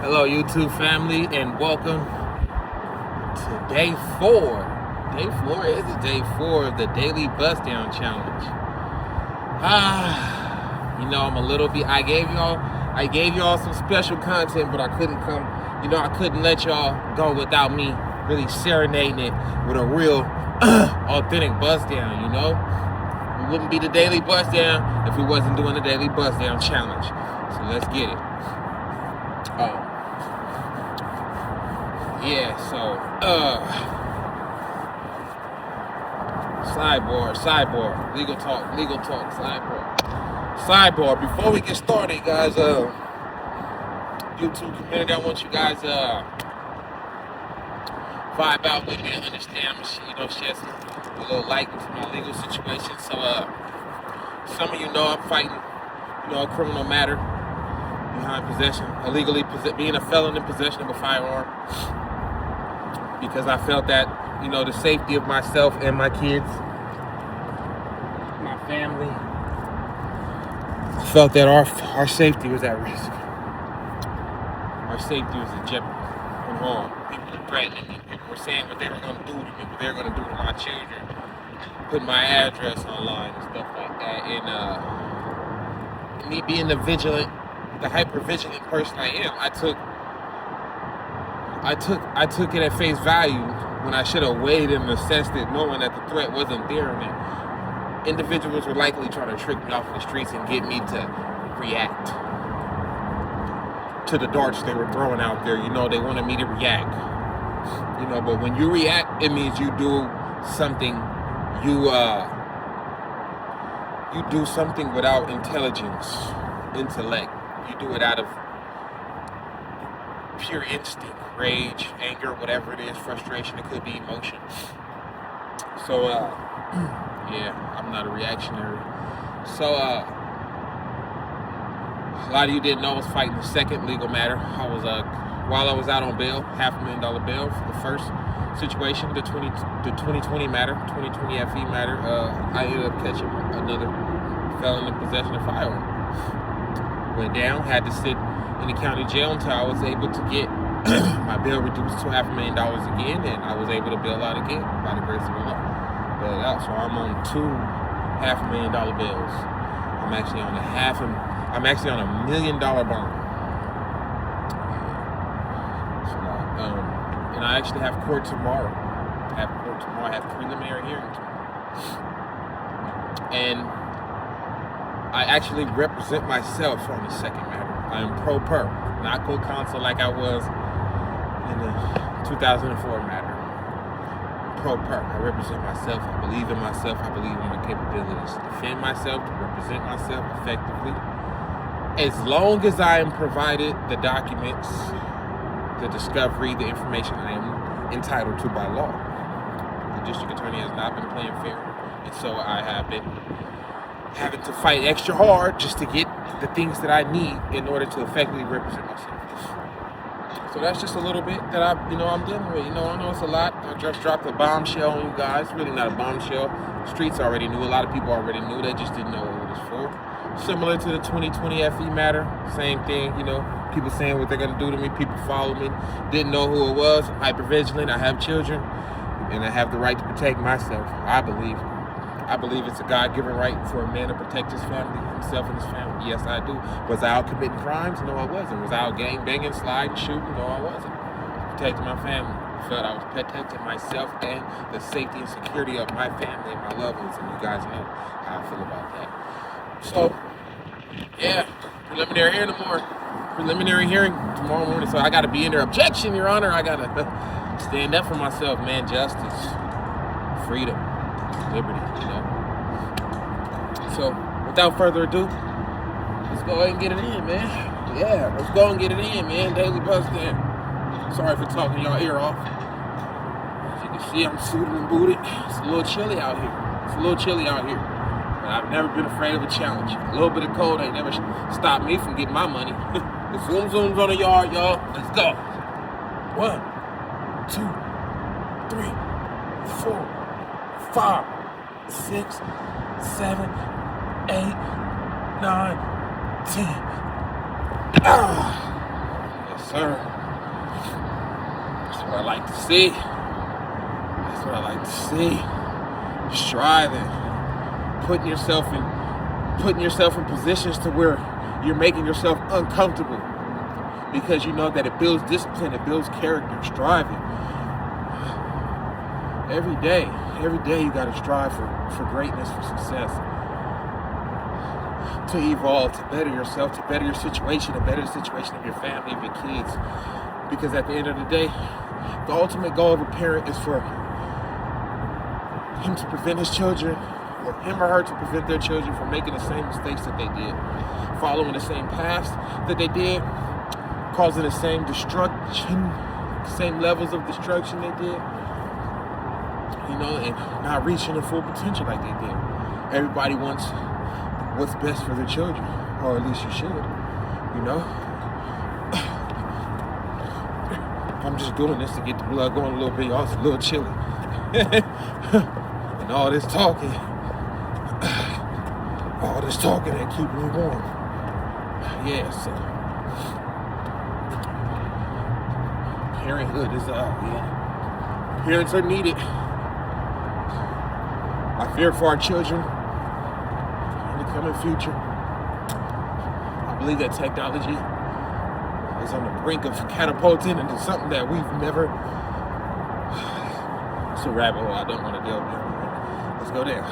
Hello, YouTube family, and welcome to day 4. Day 4 is day 4 of the Daily BuzzDown challenge. I'm a little bit. I gave y'all some special content, but I couldn't come. I couldn't let y'all go without me really serenading it with a real authentic BuzzDown. We wouldn't be the Daily BuzzDown if we wasn't doing the Daily BuzzDown challenge. So let's get it. Sidebar, legal talk, sidebar. Before we get started, guys, YouTube community, I want you guys vibe out with me and understand, shed a little light into my legal situation. So, some of you know I'm fighting, a criminal matter behind being a felon in possession of a firearm, because I felt that, the safety of myself and my kids, my family, I felt that our safety was at risk. Our safety was in jeopardy and harm. People were threatening me. People were saying what they were going to do to me, what they were going to do to my children, putting my address online and stuff like that. And me being the hyper vigilant person I am, I took it at face value when I should have weighed and assessed it, knowing that the threat wasn't there and that individuals were likely trying to trick me off the streets and get me to react to the darts they were throwing out there. They wanted me to react. But when you react, it means you do something. You do something without intellect. You do it out of pure instinct, rage, anger, whatever it is, frustration. It could be emotion. So, I'm not a reactionary. So, a lot of you didn't know I was fighting the second legal matter. While I was out on bail, $500,000 bail for the first situation, the 2020 matter, 2020 FE matter. I ended up catching another felon in possession of firearm. Went down, had to sit in the county jail until I was able to get my bail reduced to $500,000 again, and I was able to bail out again by the grace of Allah. Bailed out, so I'm on 2 $500,000 bills. I'm actually on $1 million bond. And I actually have court tomorrow. I have preliminary hearing tomorrow. And I actually represent myself on the second matter. I am pro per, not co-counsel like I was in the 2004 matter. I'm pro per. I represent myself. I believe in myself. I believe in my capabilities to defend myself, to represent myself effectively. As long as I am provided the documents, the discovery, the information I am entitled to by law. The district attorney has not been playing fair, and so I have been having to fight extra hard just to get the things that I need in order to effectively represent myself. So that's just a little bit that I'm dealing with. I know it's a lot. I just dropped a bombshell on you guys. Really not a bombshell. The streets already knew. A lot of people already knew. They just didn't know what it was for. Similar to the 2020 FE matter. Same thing, people saying what they're going to do to me. People follow me. Didn't know who it was. I'm hyper vigilant. I have children. And I have the right to protect myself, I believe. I believe it's a God-given right for a man to protect his family, himself and his family. Yes, I do. Was I out committing crimes? No, I wasn't. Was I out gang-banging, sliding, shooting? No, I wasn't. Protecting my family. I felt I was protecting myself and the safety and security of my family and my loved ones, and you guys know how I feel about that. So, preliminary hearing tomorrow morning. So I got to be in there. Objection, Your Honor. I got to stand up for myself, man. Justice, freedom, liberty, So, without further ado, let's go ahead and get it in, man. Yeah, let's go and get it in, man. Daily BuzzDown. Sorry for talking y'all ear off. As you can see, I'm suited and booted. It's a little chilly out here. But I've never been afraid of a challenge. A little bit of cold ain't never stopped me from getting my money. The zoom's on the yard, y'all. Let's go. 1, 2, 3, 4, 5, 6, 7, 8, 9, 10. Yes, sir. That's what I like to see. That's what I like to see. Striving, putting yourself in positions to where you're making yourself uncomfortable, because you know that it builds discipline, it builds character. Striving every day you got to strive for greatness, for success, to evolve, to better yourself, to better your situation, to better the situation of your family, of your kids. Because at the end of the day, the ultimate goal of a parent is for him to prevent his children, or him or her to prevent their children from making the same mistakes that they did, following the same paths that they did, causing the same destruction, same levels of destruction they did, you know, and not reaching their full potential like they did. Everybody wants what's best for their children, or at least you should, you know. I'm just doing this to get the blood going a little bit. Y'all, it's a little chilly. And all this talking that keep me warm. Yeah, so parenthood is parents are needed. I fear for our children in the coming future. I believe that technology is on the brink of catapulting into something that we've never. It's a rabbit hole I don't want to deal with. Let's go there.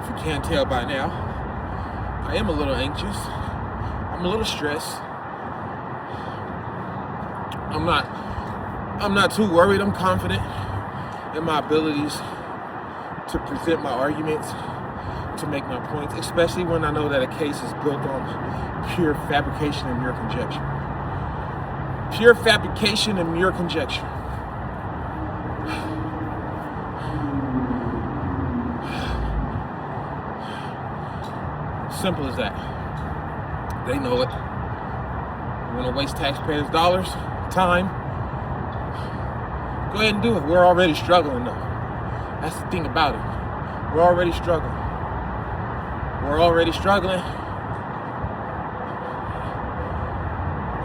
If you can't tell by now, I am a little anxious. I'm a little stressed. I'm not too worried. I'm confident in my abilities to present my arguments, to make my points, especially when I know that a case is built on pure fabrication and mere conjecture. Pure fabrication and mere conjecture. Simple as that. They know it. You want to waste taxpayers' dollars, time? Go ahead and do it. We're already struggling though. That's the thing about it. We're already struggling.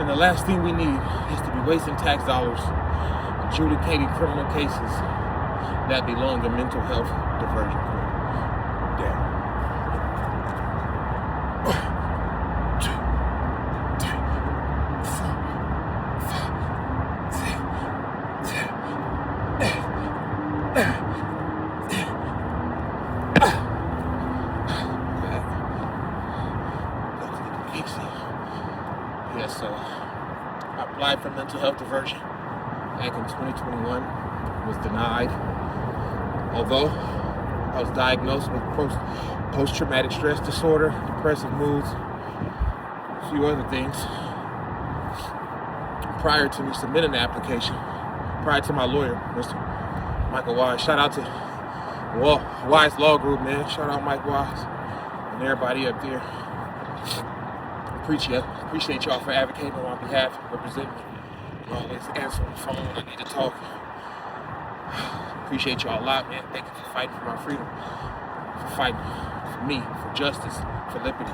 And the last thing we need is to be wasting tax dollars adjudicating criminal cases that belong in mental health diversion court. Damn. Yeah, so I applied for mental health diversion back in 2021, was denied. Although I was diagnosed with post-traumatic stress disorder, depressive moods, a few other things. Prior to me submitting the application, prior to my lawyer, Mr. Michael Wise, shout out to Wise Law Group, man. Shout out Mike Wise and everybody up there. Appreciate y'all for advocating on my behalf, representing me. You always answer the phone when I need to talk. Appreciate y'all a lot, man. Thank you for fighting for my freedom, for fighting for me, for justice, for liberty.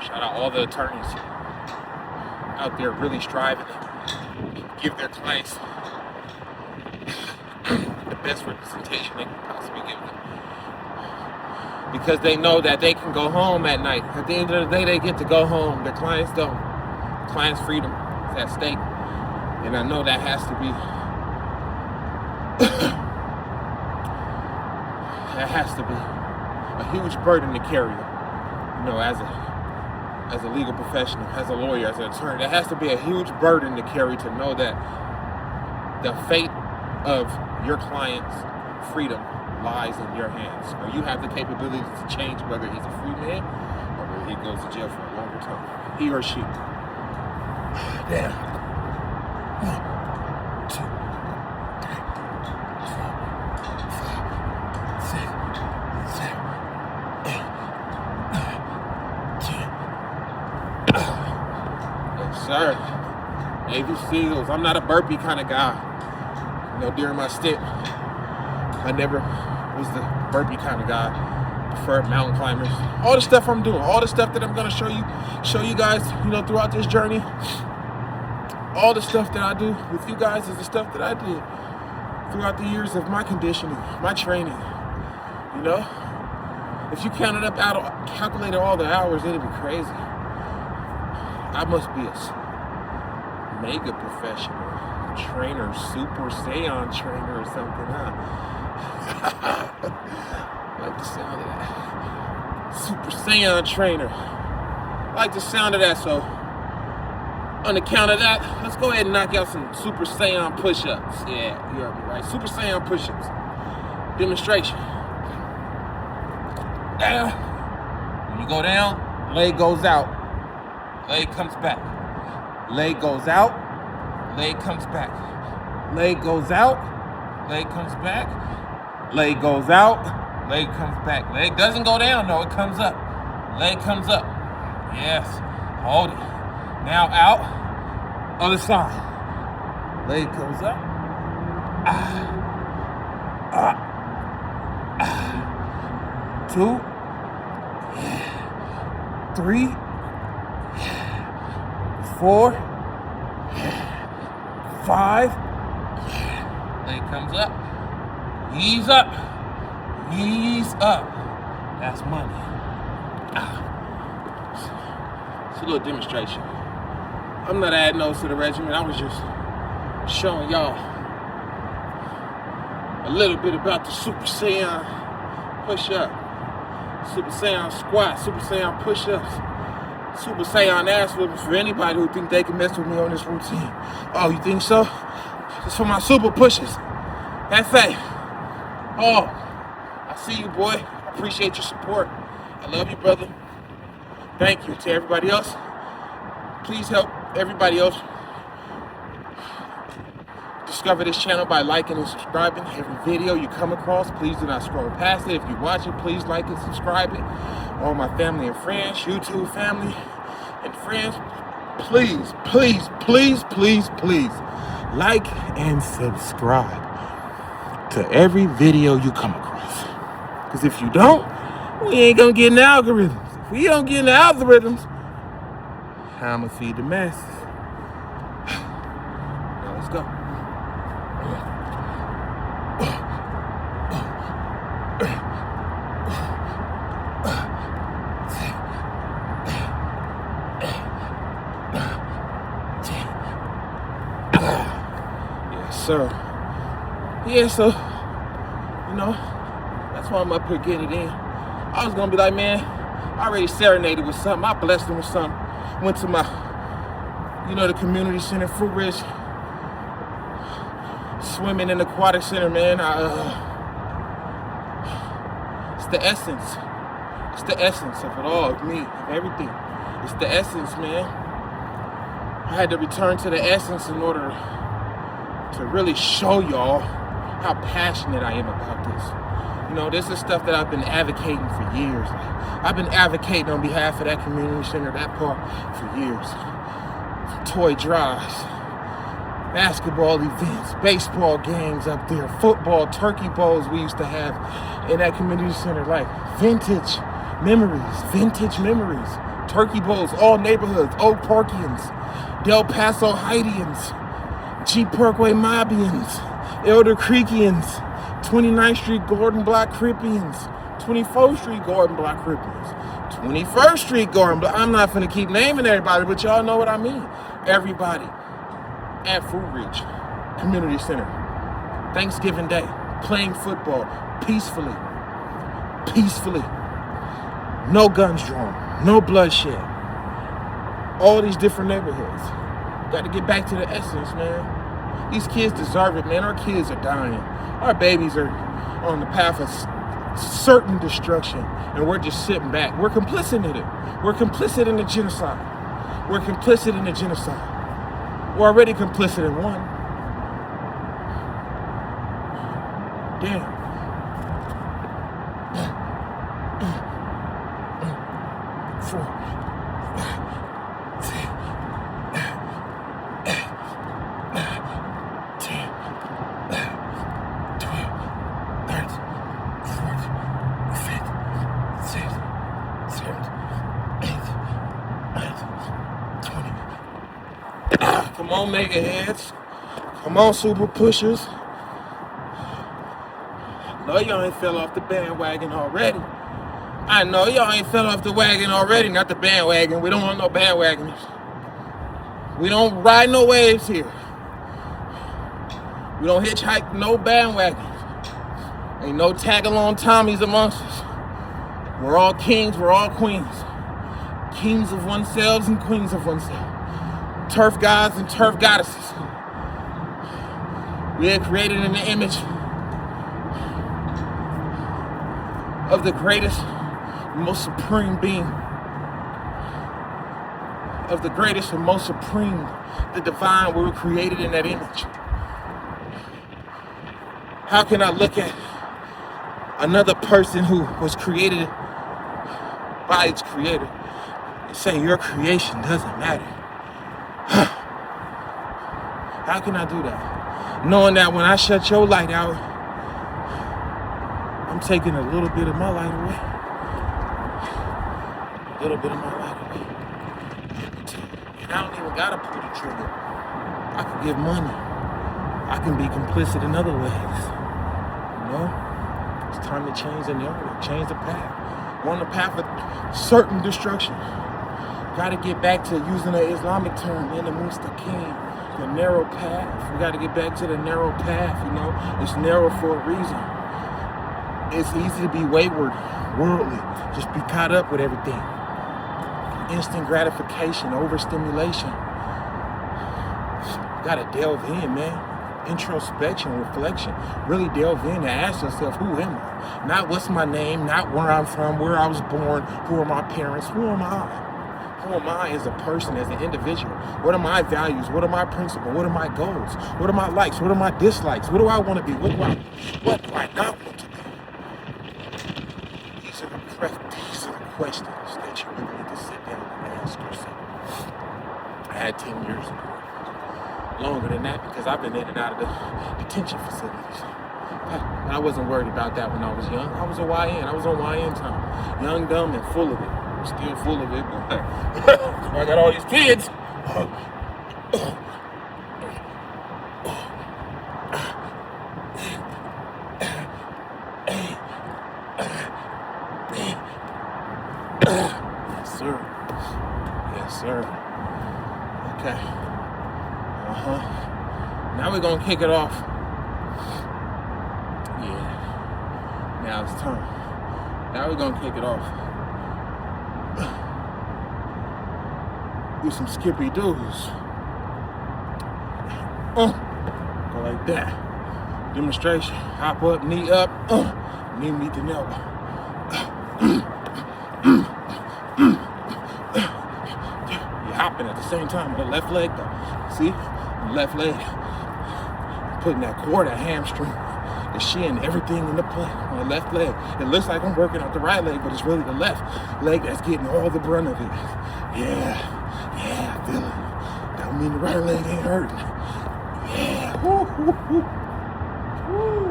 Shout out all the attorneys out there really striving to give their clients the best representation they can possibly give them. Because they know that they can go home at night. At the end of the day, they get to go home. Their clients don't. Clients' freedom is at stake. And I know that has to be a huge burden to carry. You know, as a legal professional, as a lawyer, as an attorney, that has to be a huge burden to carry, to know that the fate of your client's freedom lies in your hands, or you have the capability to change whether he's a free man or whether he goes to jail for a longer time. He or she. Damn. 1, 2, 3, 4, 5, 6, 7, 8, 9, 10. Sir, Navy SEALs. I'm not a burpee kind of guy. You know, during my stint, I never was the burpee kind of guy. Preferred mountain climbers. All the stuff I'm doing, all the stuff that I'm gonna show you guys, you know, throughout this journey. All the stuff that I do with you guys is the stuff that I did throughout the years of my conditioning, my training. You know, if you counted up out, calculated all the hours, it'd be crazy. I must be a mega professional trainer, Super Saiyan trainer or something, huh? I like the sound of that. Super Saiyan trainer. I like the sound of that, so on the count of that, let's go ahead and knock out some Super Saiyan push-ups. Yeah, you heard me right. Super Saiyan push-ups. Demonstration. Down. When you go down, leg goes out. Leg comes back. Leg goes out. Leg comes back. Leg goes out. Leg comes back. Leg goes out. Leg comes back. Leg doesn't go down, though. It comes up. Leg comes up. Yes. Hold it. Now out. Other side. Leg goes up. 2, 3, 4, 5. Leg comes up. Knees up. Knees up. That's money. It's a little demonstration. I'm not adding those to the regimen. I was just showing y'all a little bit about the Super Saiyan push-up, Super Saiyan squat, Super Saiyan push-ups, Super Saiyan ass whipping for anybody who think they can mess with me on this routine. Oh, you think so? It's for my super pushes. F.A. Oh, I see you, boy. I appreciate your support. I love you, brother. Thank you. To everybody else, please help everybody else discover this channel by liking and subscribing. Every video you come across, please do not scroll past it. If you watch it, please like and subscribe it. All my family and friends, YouTube family and friends, please, please, please, please, please like and subscribe to every video you come across. Because if you don't, we ain't gonna get in the algorithms. If we don't get in the algorithms, how I'ma feed the masses? Now let's go. Sir. Yeah, so, you know, that's why I'm up here getting it in. I was gonna be like, man, I already serenaded with something. I blessed him with something. Went to my, you know, the community center, Fruit Ridge Swimming and Aquatic Center, man. It's the essence. It's the essence of it all, of me, of everything. It's the essence, man. I had to return to the essence in order to really show y'all how passionate I am about this. You know, this is stuff that I've been advocating for years. I've been advocating on behalf of that community center, that park, for years. Toy drives, basketball events, baseball games up there, football, turkey bowls we used to have in that community center, like vintage memories. Turkey bowls, all neighborhoods, Oak Parkians, Del Paso Heightians, G Parkway Mobbians, Elder Creekians, 29th Street Gordon Block Crippians, 24th Street Gordon Block Crippians, 21st Street Gordon Block. I'm not gonna keep naming everybody, but y'all know what I mean. Everybody at Fruit Ridge Community Center, Thanksgiving Day, playing football peacefully. No guns drawn, no bloodshed. All these different neighborhoods. Got to get back to the essence, man. These kids deserve it, man. Our kids are dying. Our babies are on the path of certain destruction, and we're just sitting back. We're complicit in it. We're complicit in the genocide. We're complicit in the genocide. We're already complicit in one. Damn. Come on, mega heads. Come on, super pushers. No, y'all ain't fell off the bandwagon already. I know y'all ain't fell off the wagon already, not the bandwagon. We don't want no bandwagons. We don't ride no waves here. We don't hitchhike no bandwagons. Ain't no tag-along Tommies amongst us. We're all kings, we're all queens. Kings of oneself and queens of oneself. Turf gods and turf goddesses. We are created in the image of the greatest, most supreme being. Of the greatest and most supreme, the divine. We were created in that image. How can I look at another person who was created by its creator and say your creation doesn't matter? How can I do that? Knowing that when I shut your light out, I'm taking a little bit of my light away. A little bit of my light away. And I don't even gotta pull the trigger. I can give money. I can be complicit in other ways. You know? It's time to change the narrative, change the path. We're on the path of certain destruction. Gotta get back to using an Islamic term, in the mustaqim, the narrow path. We gotta get back to the narrow path, you know? It's narrow for a reason. It's easy to be wayward, worldly, just be caught up with everything. Instant gratification, overstimulation. Gotta delve in, man. Introspection, reflection. Really delve in and ask yourself, who am I? Not what's my name, not where I'm from, where I was born, who are my parents, who am I? Who am I as a person, as an individual? What are my values? What are my principles? What are my goals? What are my likes? What are my dislikes? What do I want to be? What do I not want to be? These are the questions that you really need to sit down and ask yourself. I had 10 years ago. Longer than that, because I've been in and out of the detention facilities. I wasn't worried about that when I was young. I was a YN. I was on YN time. Young, dumb, and full of it. I'm still full of it, but I got all these kids. Yes, sir. Yes, sir. Okay. Now we're gonna kick it off. Yeah. Now it's time. Now we're gonna kick it off. Do some Skippy Dooz. Go like that. Demonstration. Hop up, knee up. Knee meet the elbow. You're hopping at the same time with the left leg though. See? The left leg. Putting that core, that hamstring, the shin, everything in the play on the left leg. It looks like I'm working out the right leg, but it's really the left leg that's getting all the brunt of it. Yeah, I feel it. Don't mean the right leg ain't hurting. Yeah, woo, woo, woo. Woo.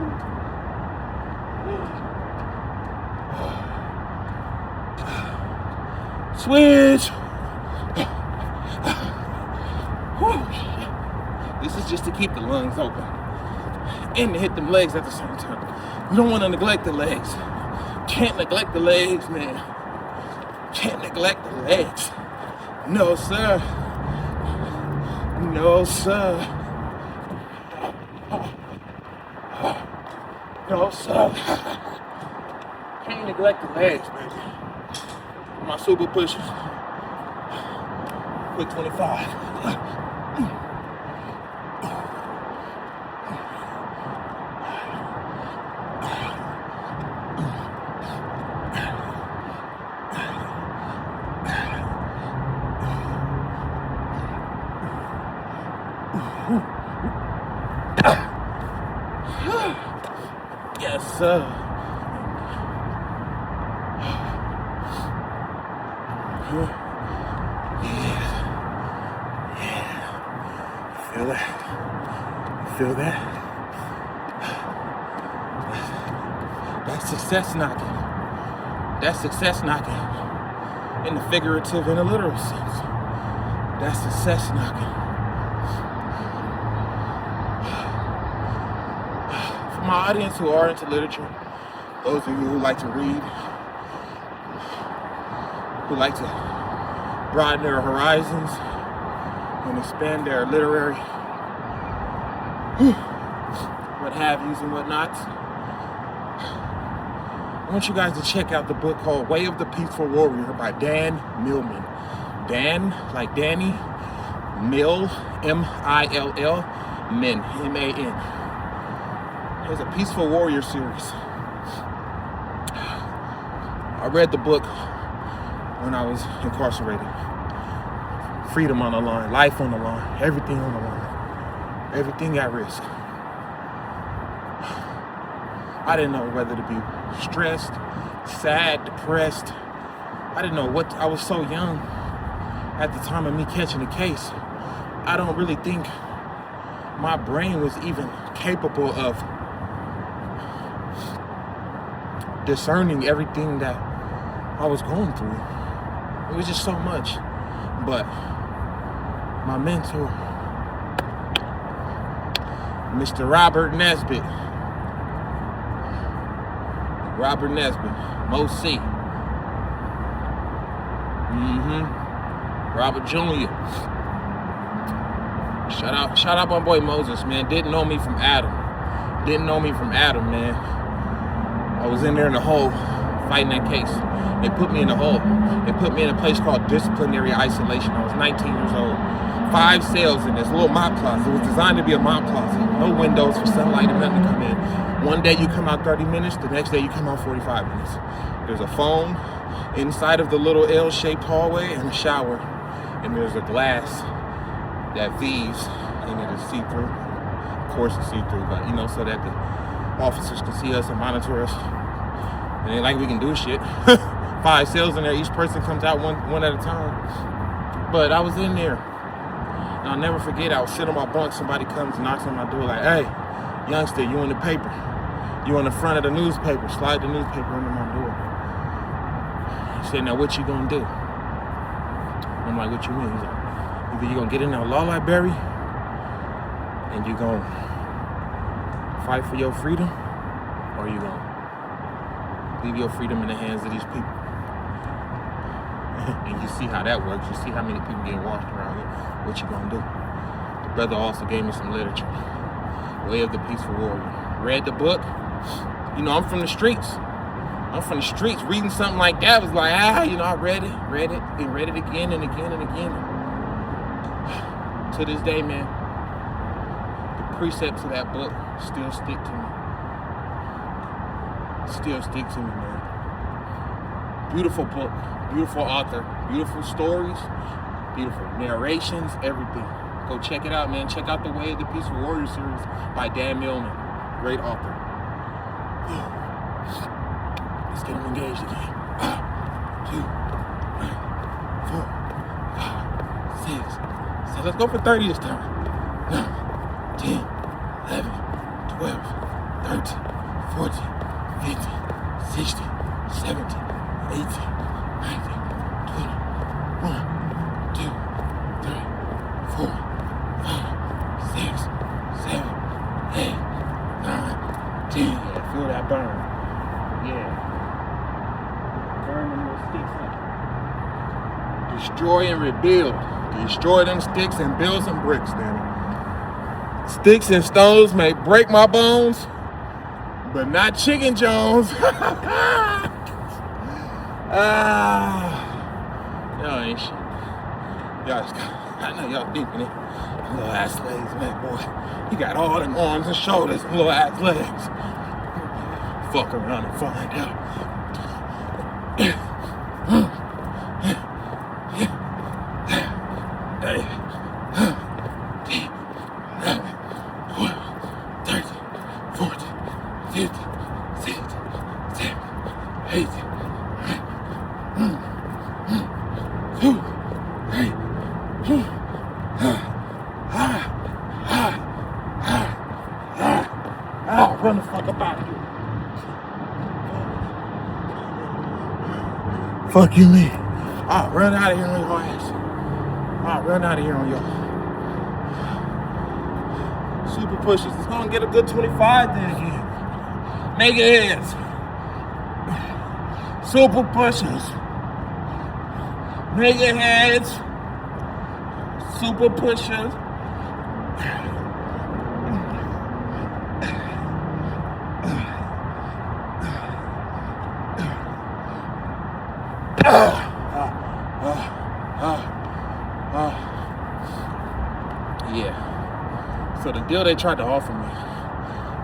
Switch. This is just to keep the lungs open and to hit them legs at the same time. You don't want to neglect the legs. Can't neglect the legs, man. Can't neglect the legs. No, sir. No, sir. No, sir. Can't neglect the legs, baby. My super pushers. Quick 25. Yes, sir. Feel that? Feel that? That's success knocking. That's success knocking. In the figurative and the literal sense. That's success knocking. my audience who are into literature, those of you who like to read, who like to broaden their horizons and expand their literary what have yous and whatnots, I want you guys to check out the book called Way of the Peaceful Warrior by Dan Millman. Dan, like Danny, Mill, M-I-L-L, Men, M-A-N. It's a Peaceful Warrior series. I read the book when I was incarcerated. Freedom on the line, life on the line, everything on the line, everything at risk. I didn't know whether to be stressed, sad, depressed. I didn't know what, I was so young at the time of me catching the case. I don't really think my brain was even capable of discerning everything that I was going through. It was just so much. But my mentor, Mr. Robert Nesbitt, Mo C. Robert Jr. Shout out my boy Moses, man. Didn't know me from Adam, man. I was in there in the hole fighting that case. They put me in the hole. They put me in a place called disciplinary isolation. I was 19 years old. 5 cells in this little mop closet. It was designed to be a mop closet. No windows for sunlight and nothing to come in. One day you come out 30 minutes, the next day you come out 45 minutes. There's a phone inside of the little L-shaped hallway and a shower. And there's a glass that V's and it is see-through. Of course it's see-through, but so that the officers can see us and monitor us. It ain't like we can do shit. 5 cells in there, each person comes out one at a time. But I was in there. And I'll never forget, I was sitting on my bunk, somebody comes and knocks on my door like, hey, youngster, you in the paper. You on the front of the newspaper. Slide the newspaper under my door. He said, now what you gonna do? I'm like, what you mean? He's like, either you gonna get in that law library and you gonna fight for your freedom, or you gonna leave your freedom in the hands of these people. And you see how that works. You see how many people get washed around here. What you gonna do? The brother also gave me some literature. Way of the Peaceful Warrior. Read the book. I'm from the streets. Reading something like that was like, I read it, and read it again and again and again. To this day, man, the precepts of that book still stick to me. Man. Beautiful book, beautiful author, beautiful stories, beautiful narrations, everything. Go check it out, man. Check out the Way of the Peaceful Warrior series by Dan Millman. Great author. Let's get him engaged again. 2, 3, 4, 5, 6. So let's go for 30 this time. 9, 10, 11, 12, 13, 14, 15, 16, 17, 18, 19, 20, 1, 2, 3, 4, 5, 6, 7, 8, 9, 10. Yeah, feel that burn. Yeah. Burn them little sticks up. Destroy and rebuild. Destroy them sticks and build some bricks, damn it. Sticks and stones may break my bones, but not Chicken Jones. Y'all ain't shit. I know y'all deep in it. Little ass legs, man, boy. You got all them arms and shoulders and little ass legs. Fuck around and find out. Run the fuck up out of here. Fuck you, me. I'll run out of here on your ass. I'll run out of here on y'all. Super pushes. It's gonna get a good 25 then again. mega heads, super pushers, mega heads, super pushers. Yeah. So the deal they tried to offer me,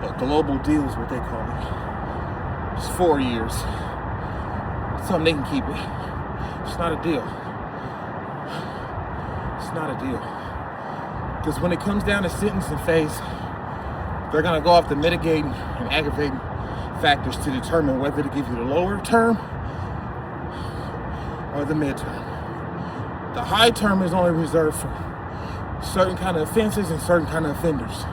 a global deal is what they call it. It's 4 years. Something they can keep it. It's not a deal. It's not a deal. Because when it comes down to sentencing phase, they're gonna go off the mitigating and aggravating factors to determine whether to give you the lower term or the midterm. The high term is only reserved for certain kind of offenses and certain kind of offenders.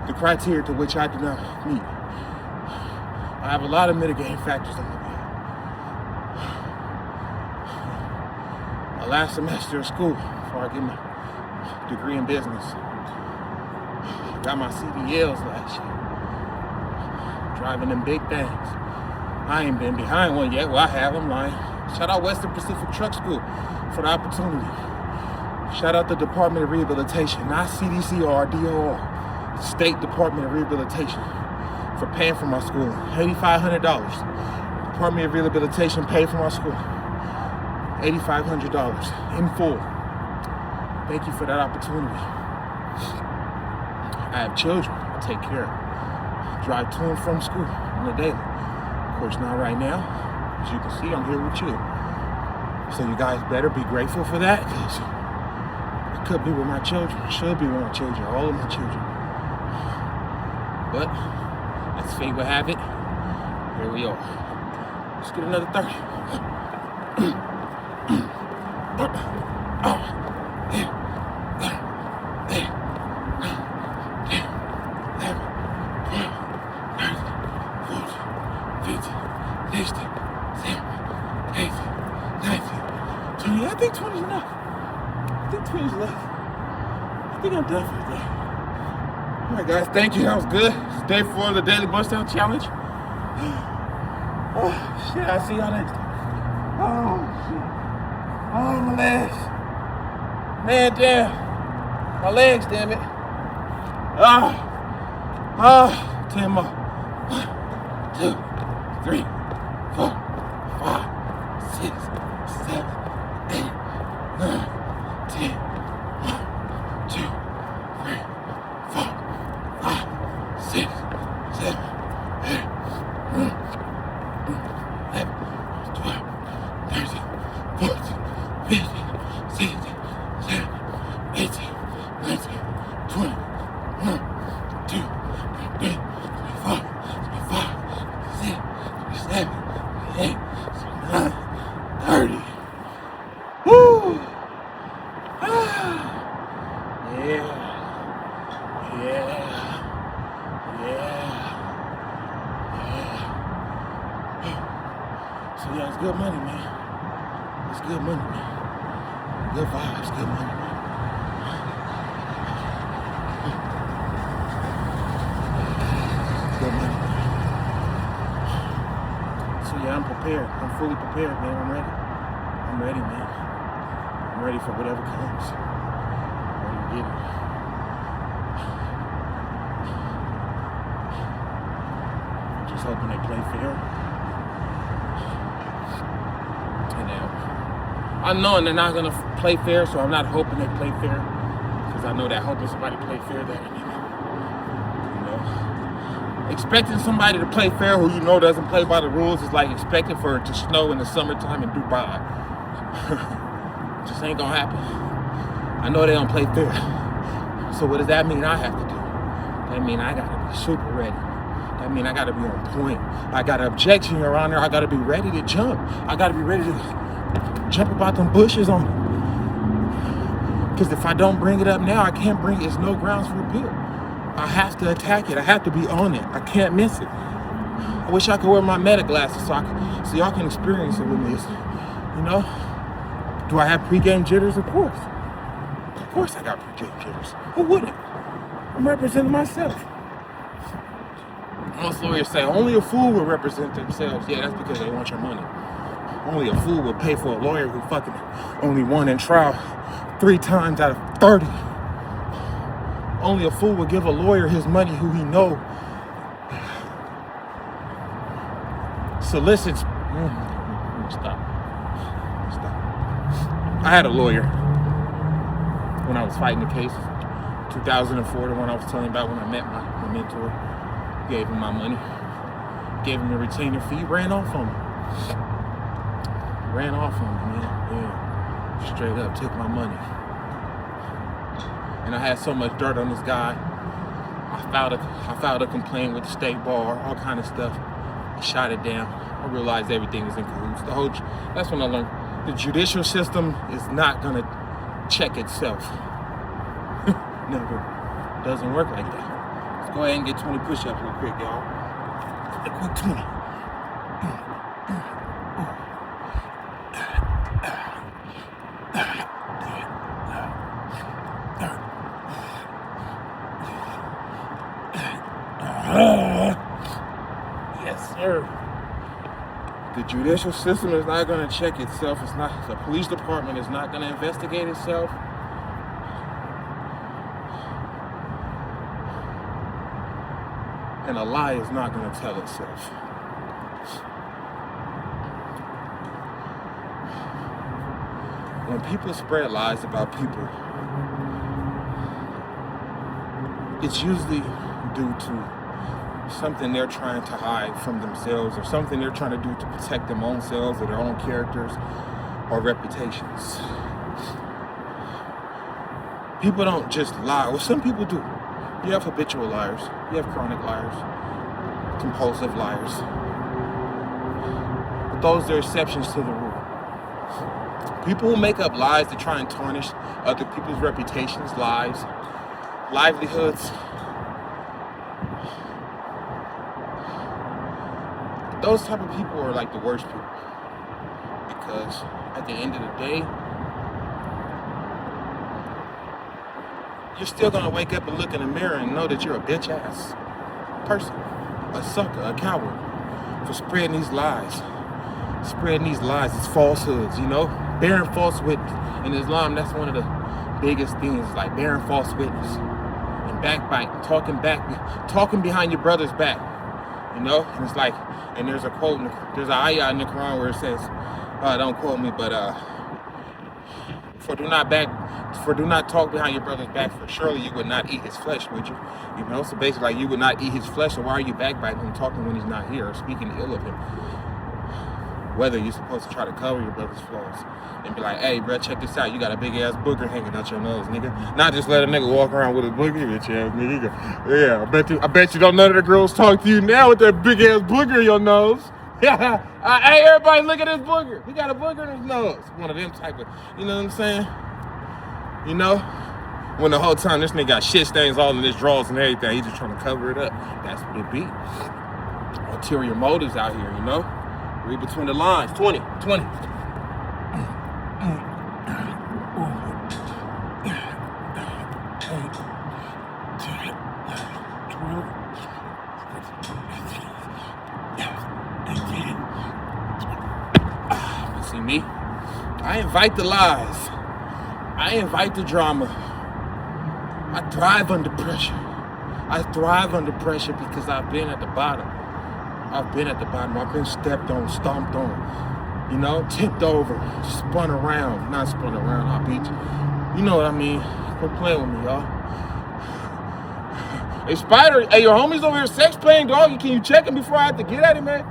The criteria to which I do not meet. I have a lot of mitigating factors on my last semester of school before I get my degree in business. Got my CDLs last year. Driving them big things. I ain't been behind one yet. Well, I have. I'm lying. Shout out Western Pacific Truck School for the opportunity. Shout out the Department of Rehabilitation, not CDC or DOR. State Department of Rehabilitation for paying for my school. $8,500. Department of Rehabilitation paid for my school. $8,500 in full. Thank you for that opportunity. I have children I take care of. Drive to and from school on a daily. Of course, not right now. As you can see, I'm here with you. So you guys better be grateful for that, because I could be with my children. I should be with my children, all of my children. But as fate would have it, here we are. Let's get another 30. I think 20 is enough. I think 20 is enough. I think I'm done for the day. All right, guys, thank you. That was good. It's day 4 of the Daily BuzzDown challenge. Oh, shit. I'll see y'all next time. Oh, shit. Oh, my legs. Man, damn. My legs, damn it. 10 more. 1, 2, 3, 4, 5, 6, 7, 8, 9, 10. 1, 2, 3, 4, 5, 6, 7, 8, 9, 11, 12, 13, 14, 15, 16, 17, 18, 19, 20, 1, 2, 3, 4, 5, 6, 7, 8, 9, 30. Woo! So yeah, it's good money, man. It's good money, man. Good vibes, good money, man. Good money, man. So yeah, I'm prepared. I'm fully prepared, man. I'm ready. I'm ready, man. I'm ready for whatever comes. I'm ready to get it. I'm just hoping they play fair. I'm knowing they're not going to play fair, so I'm not hoping they play fair. Because I know that hoping somebody play fair, that ain't it. You know? Expecting somebody to play fair who you know doesn't play by the rules is like expecting for it to snow in the summertime in Dubai. Just ain't going to happen. I know they don't play fair. So what does that mean I have to do? That mean I got to be super ready. That mean I got to be on point. I got an objection, Your Honor. I got to be ready to jump. I got to be ready to jump about them bushes on it. Because if I don't bring it up now, I can't bring it. It's no grounds for appeal. I have to attack it. I have to be on it. I can't miss it. I wish I could wear my meta glasses so y'all can experience it with me. You know? Do I have pregame jitters? Of course. Of course I got pregame jitters. Who wouldn't? I'm representing myself. Most lawyers say only a fool will represent themselves. Yeah, that's because they want your money. Only a fool would pay for a lawyer who fucking only won in trial 3 times out of 30. Only a fool would give a lawyer his money who he know solicits. Stop. I had a lawyer when I was fighting the case. 2004, the one I was telling you about when I met my mentor. Gave him my money. Gave him the retainer fee. Ran off on me. Man. Yeah. Straight up took my money. And I had so much dirt on this guy. I filed a complaint with the state bar, all kind of stuff. I shot it down. I realized everything was in cahoots. That's when I learned the judicial system is not gonna check itself. Never. Doesn't work like that. Let's go ahead and get 20 push-ups real quick, y'all. A quick 20. Yes, sir. The judicial system is not going to check itself. The police department is not going to investigate itself. And a lie is not going to tell itself. When people spread lies about people, it's usually due to something they're trying to hide from themselves, or something they're trying to do to protect their own selves or their own characters or reputations. People don't just lie. Well, some people do. You have habitual liars. You have chronic liars. Compulsive liars. But those are exceptions to the rule. People who make up lies to try and tarnish other people's reputations, lives, livelihoods. Those type of people are like the worst people. Because at the end of the day, you're still gonna wake up and look in the mirror and know that you're a bitch ass person, a sucker, a coward, for spreading these lies, these falsehoods, bearing false witness. In Islam, that's one of the biggest things, like bearing false witness and backbiting, talking behind your brother's back, And it's like, and there's a quote, there's an ayah in the Quran where it says, don't quote me, but for do not talk behind your brother's back, for surely you would not eat his flesh, would you? So basically, like, you would not eat his flesh, so why are you backbiting him, talking when he's not here, or speaking ill of him? Whether you're supposed to try to cover your brother's flaws and be like, hey, bro, check this out, you got a big ass booger hanging out your nose, nigga. Not just let a nigga walk around with a booger, bitch ass nigga. Yeah, I bet you don't none of the girls talk to you now with that big ass booger in your nose. Yeah, hey, everybody, look at this booger. He got a booger in his nose. One of them type of, you know what I'm saying? When the whole time this nigga got shit stains all in his drawers and everything, he just trying to cover it up. That's what it be. Ulterior motives out here, Read between the lines. 20. See me? I invite the lies. I invite the drama. I thrive under pressure. Because I've been at the bottom. I've been stepped on, stomped on, tipped over, spun around. Not spun around, I'll beat you. You know what I mean? Quit playing with me, y'all. Hey, Spider, hey, your homie's over here sex playing, dog. Can you check him before I have to get at him, man?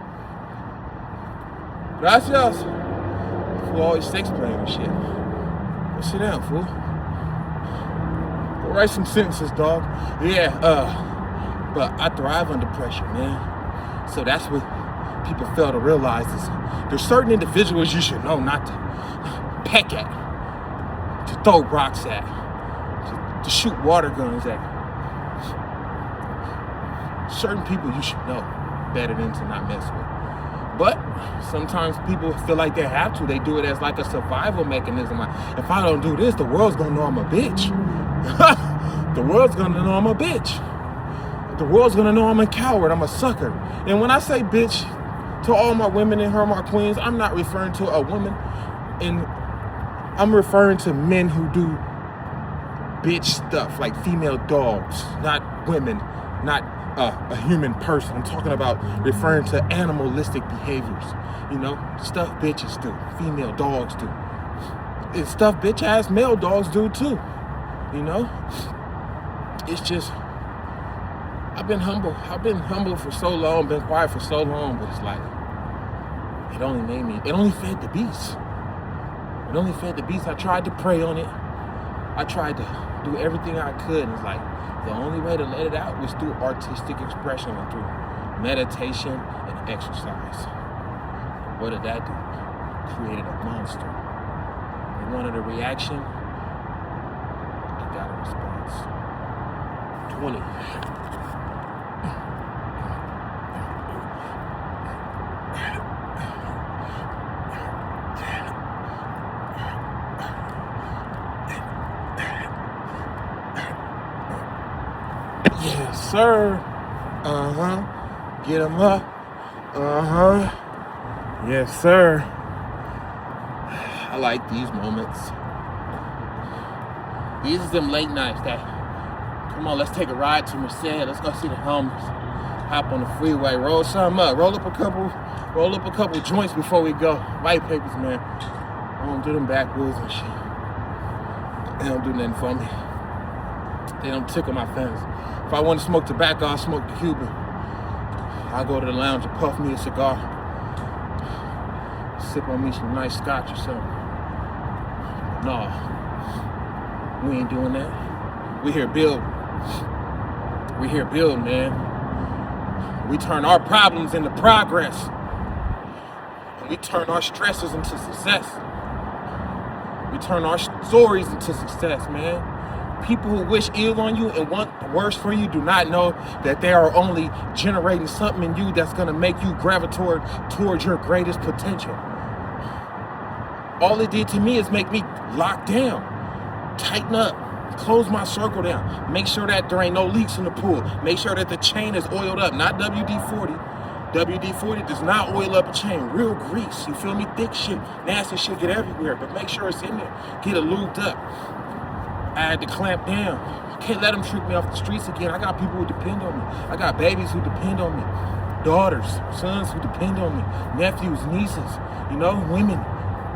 Gracias. Fool always sex playing and shit. Go sit down, fool. Go write some sentences, dog. Yeah, but I thrive under pressure, man. So that's what people fail to realize is there's certain individuals you should know not to peck at, to throw rocks at, to shoot water guns at. Certain people you should know better than to not mess with. But sometimes people feel like they have to. They do it as like a survival mechanism. Like, if I don't do this, the world's gonna know I'm a bitch. The world's gonna know I'm a bitch. The world's gonna know I'm a coward, I'm a sucker. And when I say bitch to all my women in here, my queens, I'm not referring to a woman, and I'm referring to men who do bitch stuff, like female dogs, not women, not a human person. I'm talking about referring to animalistic behaviors, you know, stuff bitches do, female dogs do. And stuff bitch ass male dogs do too, you know? It's just, I've been humble for so long, been quiet for so long, but it's like, it only fed the beast. It only fed the beast. I tried to pray on it. I tried to do everything I could. It's like, the only way to let it out was through artistic expression and through meditation and exercise. What did that do? Created a monster. They wanted a reaction. They got a response. 20. Yes, sir. Get them up. Yes, sir. I like these moments. These are them late nights that, come on, let's take a ride to Merced. Let's go see the homies. Hop on the freeway, roll something up. Roll up a couple joints before we go. White papers, man. I don't do them backwoods and shit. They don't do nothing for me. They don't tickle my fancy. If I want to smoke tobacco, I'll smoke the Cuban. I'll go to the lounge and puff me a cigar. Sip on me some nice scotch or something. No, we ain't doing that. We here build. We here build, man. We turn our problems into progress. And we turn our stresses into success. We turn our stories into success, man. People who wish ill on you and want the worst for you do not know that they are only generating something in you that's gonna make you gravitate towards your greatest potential. All it did to me is make me lock down, tighten up, close my circle down, make sure that there ain't no leaks in the pool, make sure that the chain is oiled up, not WD-40. WD-40 does not oil up a chain, real grease, you feel me? Thick shit, nasty shit get everywhere, but make sure it's in there, get it lubed up. I had to clamp down. I can't let them trick me off the streets again. I got people who depend on me. I got babies who depend on me. Daughters, sons who depend on me. Nephews, nieces, you know, women,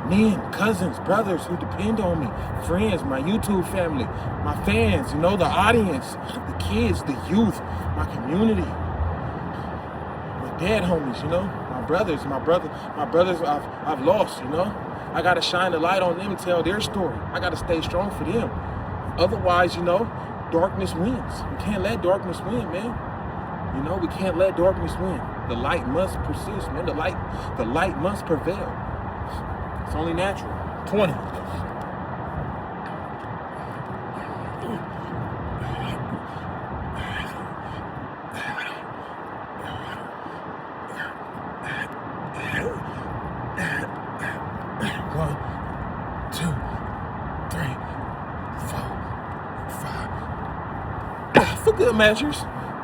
men, cousins, brothers who depend on me. Friends, my YouTube family, my fans, you know, the audience, the kids, the youth, my community. My dead homies, you know, my brothers I've lost, you know. I gotta shine the light on them and tell their story. I gotta stay strong for them. Otherwise, you know, darkness wins. We can't let darkness win, man. You know, we can't let darkness win. The light must persist, man. The light must prevail. It's only natural. 20.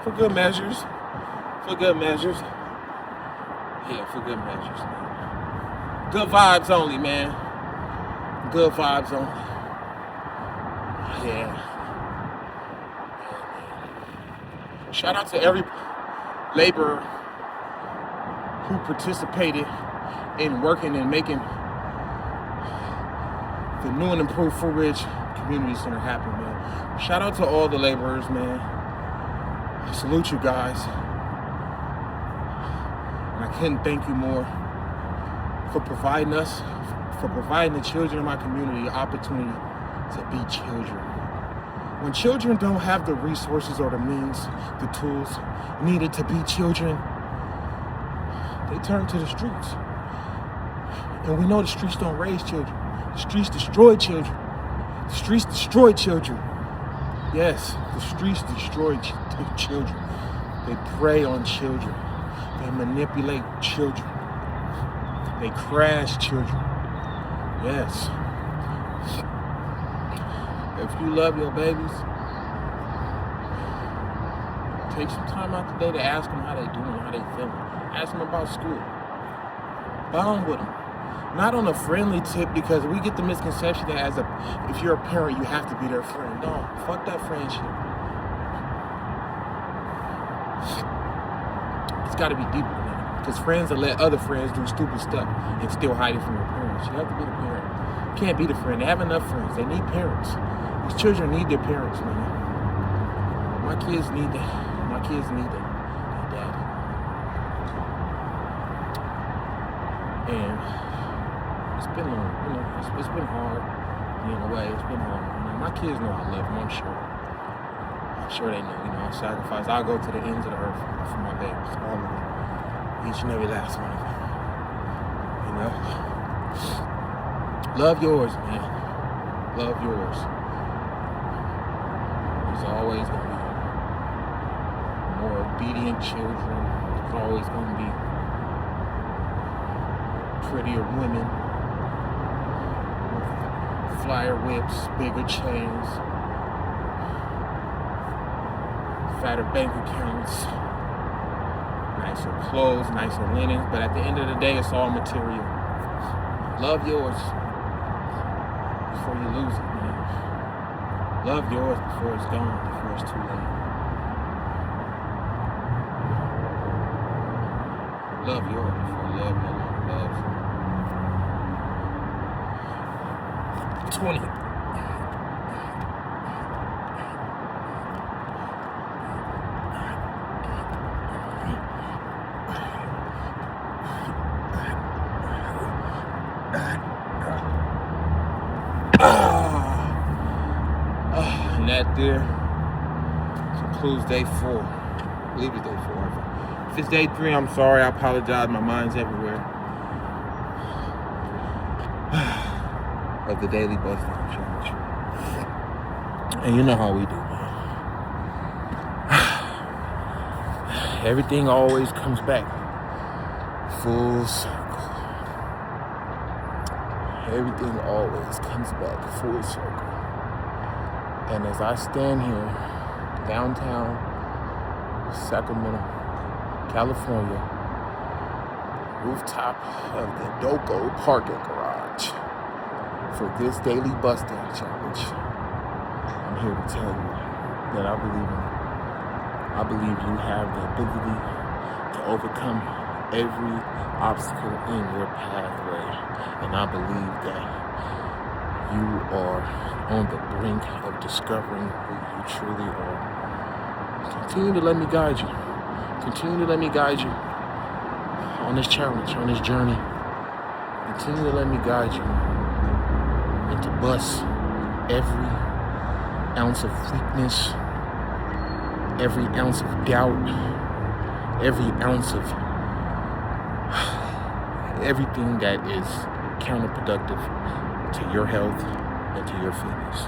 For good measures. Yeah, for good measures. Good vibes only, man. Good vibes only. Yeah. Shout out to every laborer who participated in working and making the new and improved Fruit Ridge Community Center happen, man. Shout out to all the laborers, man. I salute you guys. And I couldn't thank you more for providing the children in my community the opportunity to be children. When children don't have the resources or the means, the tools needed to be children, they turn to the streets. And we know the streets don't raise children. The streets destroy children. The streets destroy children. Yes, the streets destroy children. They prey on children. They manipulate children. They crash children. Yes. If you love your babies, Take some time out today to ask them how they doing, how they feeling. Ask them about school. Bond with them. Not on a friendly tip, because we get the misconception that if you're a parent, you have to be their friend. No, fuck that friendship. It's got to be deeper than that. Because friends will let other friends do stupid stuff and still hide it from their parents. You have to be the parent. You can't be the friend. They have enough friends. They need parents. These children need their parents, man. My kids need that. My kids need their dad. And it's been long, it's been hard. In a way, it's been hard. My kids know I love them, I'm sure. I'm sure they know, I sacrifice. I'll go to the ends of the earth for my babies. All of them. Each and every last one of them. Love yours, man. Love yours. There's always going to be more obedient children. There's always going to be prettier women, flyer whips, bigger chains, fatter bank accounts, nicer clothes, nicer linen. But at the end of the day, it's all material. Love yours before you lose it, man. Love yours before it's gone, before it's too late. Love yours before love no longer loves. 20. And that there concludes day 4. I believe it's day 4. If it's day 3, I'm sorry. I apologize. My mind's everywhere. Of the Daily BuzzDown Challenge. And you know how we do, man. Everything always comes back full circle. Everything always comes back full circle. And as I stand here, downtown Sacramento, California, rooftop of the DOCO Parking Garage, for this Daily BuzzDown Challenge, I'm here to tell you that I believe you have the ability to overcome every obstacle in your pathway. And I believe that you are on the brink of discovering who you truly are. Continue to let me guide you. Continue to let me guide you on this challenge, on this journey. Continue to let me guide you. And to bust every ounce of weakness, every ounce of doubt, every ounce of everything that is counterproductive to your health and to your fitness.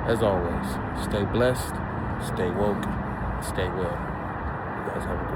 As always, stay blessed, stay woke, stay well. You guys have a great